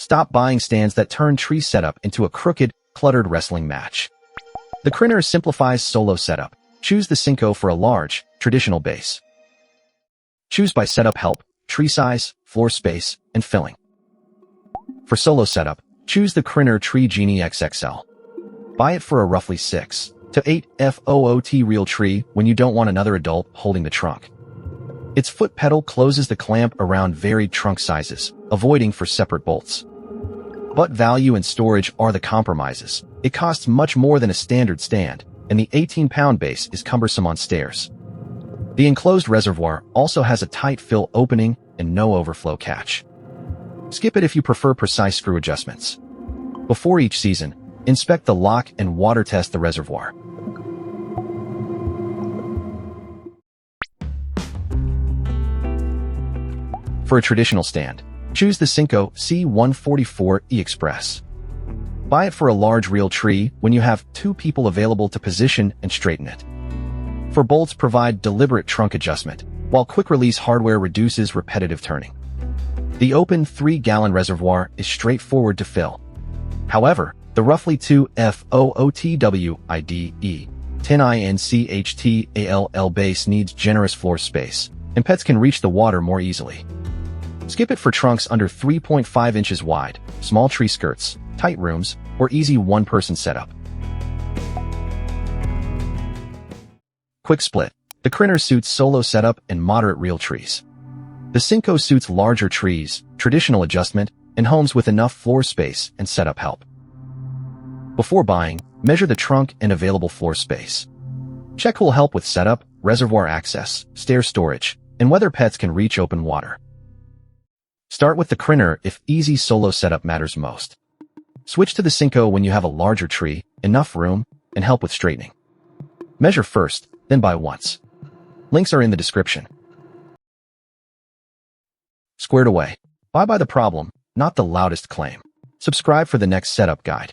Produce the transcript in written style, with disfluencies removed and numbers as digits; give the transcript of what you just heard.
Stop buying stands that turn tree setup into a crooked, cluttered wrestling match. The Krinner simplifies solo setup. Choose the Cinco for a large, traditional base. Choose by setup help, tree size, floor space, and filling. For solo setup, choose the Krinner Tree Genie XXL. Buy it for a roughly 6 to 8 foot real tree when you don't want another adult holding the trunk. Its foot pedal closes the clamp around varied trunk sizes, avoiding for separate bolts. But value and storage are the compromises. It costs much more than a standard stand, and the 18-pound base is cumbersome on stairs. The enclosed reservoir also has a tight fill opening and no overflow catch. Skip it if you prefer precise screw adjustments. Before each season, inspect the lock and water test the reservoir. For a traditional stand, choose the Cinco C-144E Express. Buy it for a large real tree when you have 2 people available to position and straighten it. For bolts, provide deliberate trunk adjustment, while quick-release hardware reduces repetitive turning. The open 3-gallon reservoir is straightforward to fill. However, the roughly 2 footwide 10 inchtall base needs generous floor space, and pets can reach the water more easily. Skip it for trunks under 3.5 inches wide, small tree skirts, tight rooms, or easy one-person setup. Quick split. The Krinner suits solo setup and moderate real trees. The Cinco suits larger trees, traditional adjustment, and homes with enough floor space and setup help. Before buying, measure the trunk and available floor space. Check will help with setup, reservoir access, stair storage, and whether pets can reach open water. Start with the Krinner if easy solo setup matters most. Switch to the Cinco when you have a larger tree, enough room, and help with straightening. Measure first, then buy once. Links are in the description. Squared away. Buy by the problem, not the loudest claim. Subscribe for the next setup guide.